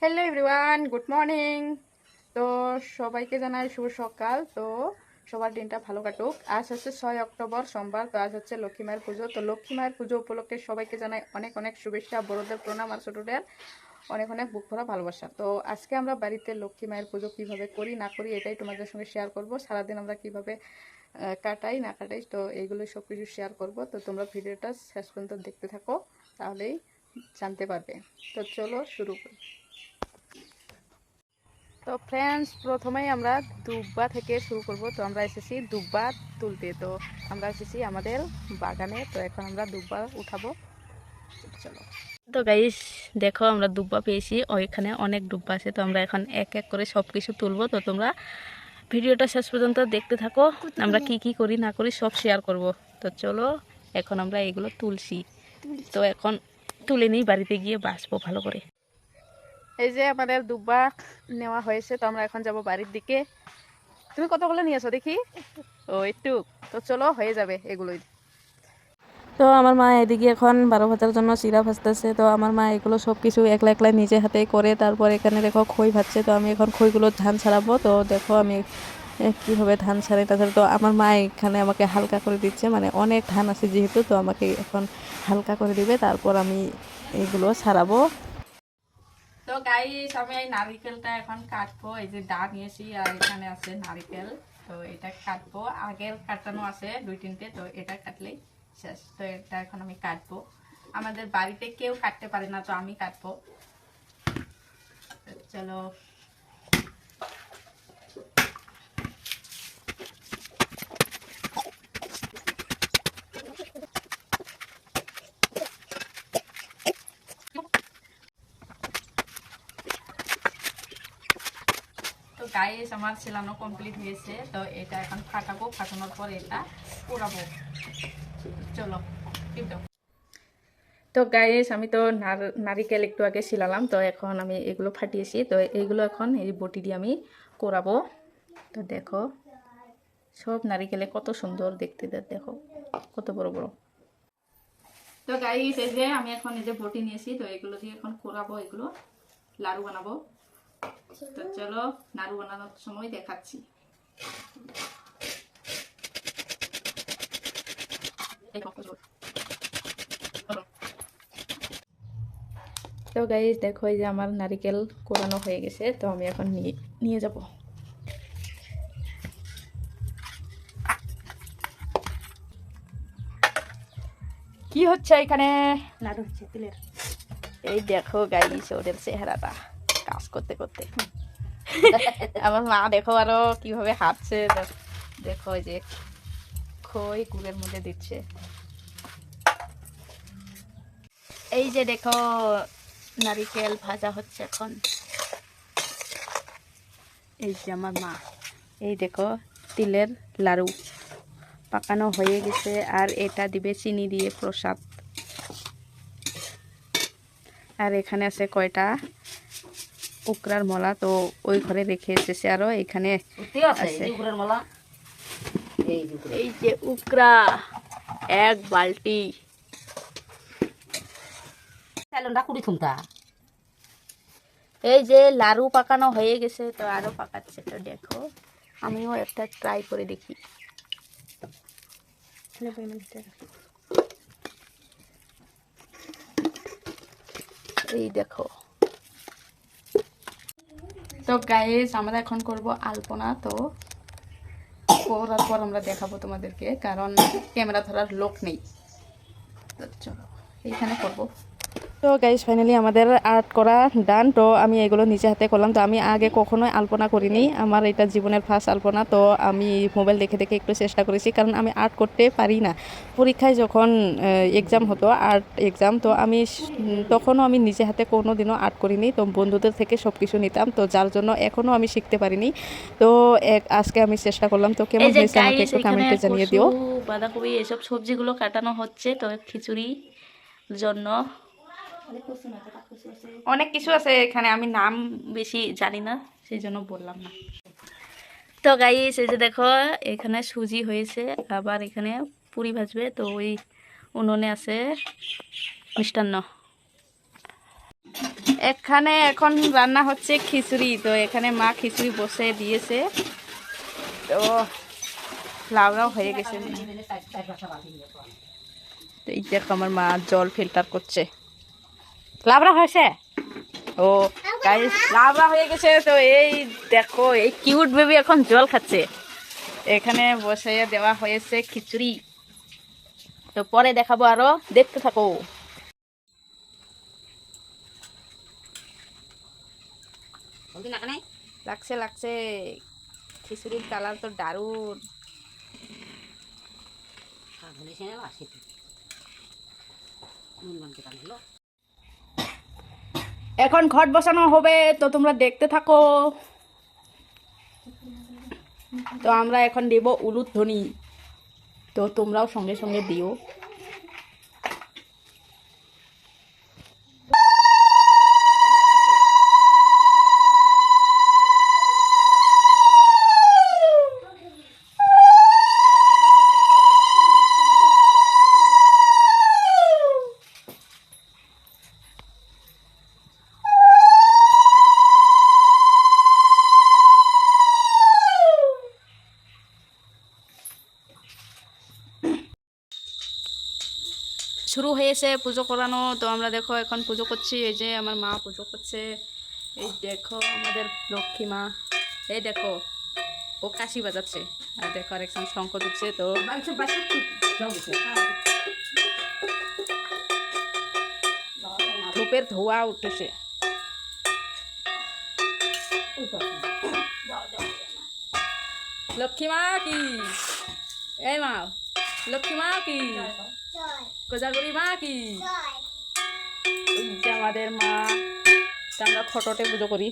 Hello everyone, good morning. তো সবাইকে জানাই শুভ সকাল। তো সবার দিনটা ভালো কাটুক। আজ হচ্ছে 6 অক্টোবর সোমবার। তো আজ হচ্ছে লক্ষ্মী মায়ের পুজো। তো লক্ষ্মী মায়ের পুজো উপলক্ষে সবাইকে জানাই অনেক অনেক শুভেচ্ছা, বড়দের প্রণাম আর ছোটদের অনেক অনেক বুক ভরা ভালোবাসা। তো আজকে আমরা বাড়িতে লক্ষ্মী মায়ের পুজো কীভাবে করি না করি এটাই তোমাদের সঙ্গে শেয়ার করব। সারাদিন আমরা কীভাবে কাটাই না কাটাই, তো এইগুলো সব কিছু শেয়ার করব। তো তোমরা ভিডিওটা শেষ পর্যন্ত দেখতে থাকো, তাহলেই জানতে পারবে। তো চলো শুরু করি। তো ফ্রেন্ডস, প্রথমেই আমরা দুব্বা থেকে শুরু করব। তো আমরা এসেছি দুব্বা তুলতে। তো আমরা এসেছি আমাদের বাগানে। তো এখন আমরা দুব্বা উঠাবো। চলো। তো গাইস, দেখো আমরা দুব্বা পেয়েছি। ওইখানে অনেক দুব্বা আছে। তো আমরা এখন এক এক করে সব কিছু তুলবো। তো তোমরা ভিডিওটা শেষ পর্যন্ত দেখতে থাকো। আমরা কি কি করি না করি সব শেয়ার করব। তো চলো, এখন আমরা এগুলো তুলছি। তো এখন তুলে নিই, বাড়িতে গিয়ে বাসবো ভালো করে। এই যে আমাদের দুব্বা নেওয়া হয়েছে। তো আমরা এখন যাব বাড়ির দিকে। তুমি কতগুলো নিয়েছো দেখি? ও একটু। তো চলো, হয়ে যাবে এগুলোই। তো আমার মা এদিকে এখন 12 ভাজার জন্য চিরা ভাজতেছে। তো আমার মা এগুলো সব কিছু একলা একলা নিজে হাতে করে। তারপর এখানে দেখো খই ভাজছে। তো আমি এখন খইগুলো ধান ছাড়াবো। তো দেখো আমি কীভাবে ধান ছাড়াই। তাছাড়া তো আমার মা এখানে আমাকে হালকা করে দিচ্ছে, মানে অনেক ধান আছে যেহেতু, তো আমাকে এখন হালকা করে দিবে। তারপর আমি এগুলো ছাড়াবো। তো গাইস, আমি এই নারকেলটা এখন কাটবো। এই যে দা নিয়েছি আর এখানে আছে নারকেল। তো এটা কাটবো। আগের কাটানো আছে 2-3টে। তো এটা কাটলেই শেষ। তো এটা এখন আমি কাটবো। আমাদের বাড়িতে কেউ কাটতে পারে না, তো আমি কাটবো। চলো। তো গাইস, আমার ছেলানো কমপ্লিট হয়েছে। তো এটা এখন ফাটাবো। ফাটানোর পর এটা পোড়াবো। চলো। তো গাইস, আমি তো নারিকেল একটু আগে ছিলালাম। তো এখন আমি এগুলো ফাটিয়েছি। তো এইগুলো এখন এই বটি দিয়ে আমি কোরাবো। তো দেখো, সব নারিকেলে কত সুন্দর দেখতে, দেখো কত বড় বড়। তো গাইস, এই যে আমি এখন এই যে বটি নিয়েছি। তো এগুলো দিয়ে এখন কোরাবো, এগুলো লাড়ু বানাবো। তো চলো, নাড়ু বানানোর সময় দেখাচ্ছি। তো গাইস দেখো, এই যে আমার নারিকেল কোরানো হয়ে গেছে। তো আমি এখন নিয়ে যাব। কি হচ্ছে এখানে? লাড়ু হচ্ছে তিলের। এই দেখো গাইস, ওদের চেহারাটা কাজ করতে করতে। আমার মা দেখো আরো কিভাবে হাঁটছে। দেখো, এই যে খই গুড়ের মধ্যে দিচ্ছে। এই যে দেখো, নারিকেল ভাজা হচ্ছে এখন। এই যে আমার মা, এই দেখো তিলের লাড়ু পাকানো হয়ে গেছে। আর এটা দিবে চিনি দিয়ে প্রসাদ। আর এখানে আছে কয়টা উকরার মলা। তো ওই ঘরে রেখে এসেছে। আরো এখানে আছে এই যে উকরা, এক বালতি। এই যে লাড়ু পাকানো হয়ে গেছে। তো আরো পাকাচ্ছে। তো দেখো, আমিও একটা ট্রাই করে দেখি। এই দেখো। তো গাইস, আমরা এখন করব আলপনা। তো করার পর আমরা দেখাবো তোমাদেরকে, কারণ ক্যামেরা ধরার লোক নেই। তো চলো, এইখানে করবো। তো গাইস, ফাইনালি আমাদের আর্ট করা ডান। তো আমি এগুলো নিজে হাতে করলাম। তো আমি আগে কখনোই আলপনা করিনি, আমার এটা জীবনের ফার্স্ট আলপনা। তো আমি মোবাইল দেখে দেখে একটু চেষ্টা করেছি, কারণ আমি আর্ট করতে পারি না। পরীক্ষায় যখন এক্সাম হতো, আর্ট এক্সাম, তো আমি তখনও আমি নিজে হাতে কোনো দিনও আর্ট করিনি। তো বন্ধুদের থেকে সব কিছু নিতাম। তো যার জন্য এখনও আমি শিখতে পারিনি। তো আজকে আমি চেষ্টা করলাম। তো কেমন হয়েছে আমাকে একটু কমেন্টে জানিয়ে দিও। বাঁধাকপি এসব সবজিগুলো কাটানো হচ্ছে। তো খিচুড়ি জন্য অনেক কিছু আছে এখানে, আমি নাম বেশি জানি না, সেই জন্য বললাম না। তো গাইস, এই যে দেখো, এখানে সুজি হয়েছে। আবার এখানে পুরি ভাজবে। তো ওই উনুনে আছে মিষ্টান্ন। এখানে এখন রান্না হচ্ছে খিচুড়ি। তো এখানে মা খিচুড়ি বসে দিয়েছে, তো লাউরাও হয়ে গেছে। তো এই দেখো আমার মা জল ফিল্টার করছে। লাবড়া হয়েছে, ও গাইস লাবড়া হয়ে গেছে। তো এই দেখো এই কিউট বেবি এখন জল খাচ্ছে। এখানে বসে দেওয়া হয়েছে খিচুড়ি, তো পরে দেখাবো, আরো দেখতে থাকো। লাগছে লাগছে, খিচুড়ির কালার তো দারুণ। এখন ঘট বসানো হবে, তো তোমরা দেখতে থাকো। তো আমরা এখন দেব উলুধ্বনি, তো তোমরাও সঙ্গে সঙ্গে দিও। শুরু হয়েছে পুজো করানো। তো আমরা দেখো এখন পুজো করছি। এই যে আমার মা পুজো করছে। এই দেখো আমাদের লক্ষ্মী মা, এই দেখো ও কাশি বাজাচ্ছে, আর দেখো আরেকজন শঙ্খ দিচ্ছে। তো ধূপের ধোঁয়া উঠেছে। লক্ষ্মী মা কি, এই মা লক্ষ্মী মা কি, কোজাগরি মা কি, এই যে আমাদের মা। তো আমরা ফটোতে পুজো করি।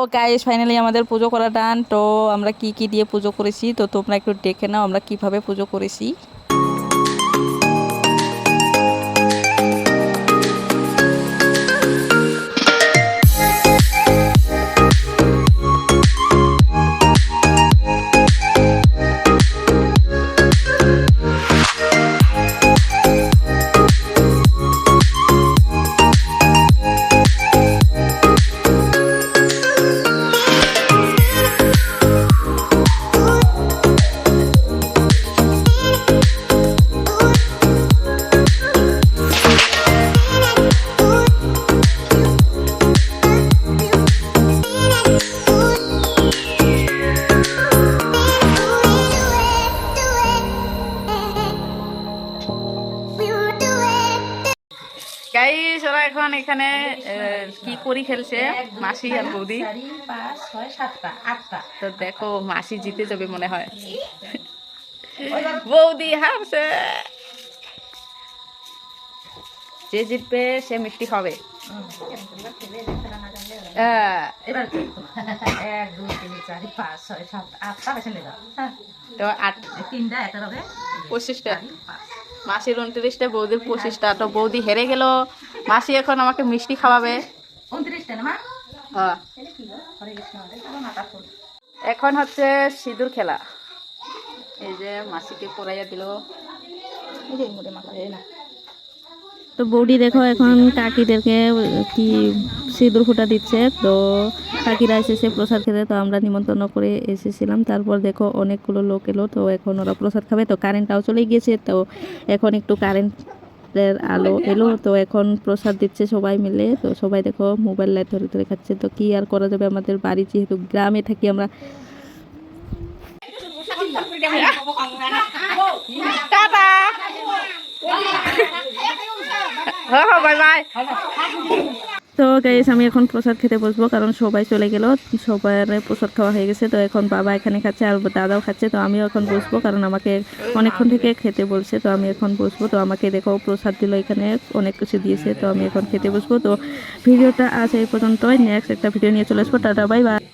তো গাইস ফাইনালি আমাদের পুজো করা ডান। তো আমরা কি কি দিয়ে পুজো করেছি, তো তোমরা একটু দেখে নাও আমরা কিভাবে পুজো করেছি। গাইস ওরা এখন এখানে কি করি খেলছে, মাসি আর বৌদি। 4, 5, 6, 7টা 8টা। তো দেখো মাসি জিতে যাবে মনে হয়, বৌদি হারছে। যে জিতবে সে মিষ্টি খাবে। এবার 1, 2, 3, 4, 5, 6, 7, 8টা বেছে নিয়ে যাও। তো 8 3টা একটা হবে 25টা, মাসির 29টা, বৌদির 25টা। তো বৌদি হেরে গেল, মাসি এখন আমাকে মিষ্টি খাওয়াবে। 29টা না মা? হ্যাঁ, হরে কৃষ্ণ হরে কৃষ্ণ মাতা ফুল। এখন হচ্ছে সিঁদুর খেলা। এই যে মাসিকে পরাইয়া দিল। তো বৌদি দেখো এখন কাকিদেরকে কি সিঁদুর ফোঁটা দিচ্ছে। তো কাকিরা এসেছে প্রসাদ খেতে, তো আমরা নিমন্ত্রণ করে এসেছিলাম। তারপর দেখো অনেকগুলো লোক এলো, তো এখন ওরা প্রসাদ খাবে। তো কারেন্টটাও চলে গিয়েছে, তো এখন একটু কারেন্টের আলো এলো, তো এখন প্রসাদ দিচ্ছে সবাই মিলে। তো সবাই দেখো মোবাইল লাইট ধরে ধরে খাচ্ছে। তো কি আর করা যাবে, আমাদের বাড়ি যেহেতু গ্রামে থাকি আমরা। Bye bye. তো গাইস আমি এখন প্রসাদ খেতে বসবো, কারণ সবাই চলে গেল, সবার প্রসাদ খাওয়া হয়ে গেছে। তো এখন বাবা এখানে খাচ্ছে আর দাদাও খাচ্ছে। তো আমিও এখন বসবো, কারণ আমাকে অনেকক্ষণ থেকে খেতে বলছে। তো আমি এখন বসবো। তো আমাকে দেখো প্রসাদ দিল, এখানে অনেক কিছু দিয়েছে। তো আমি এখন খেতে বসবো। তো ভিডিওটা আজ এই পর্যন্তই, নেক্সট একটা ভিডিও নিয়ে চলে আসবো। Tata bye bye.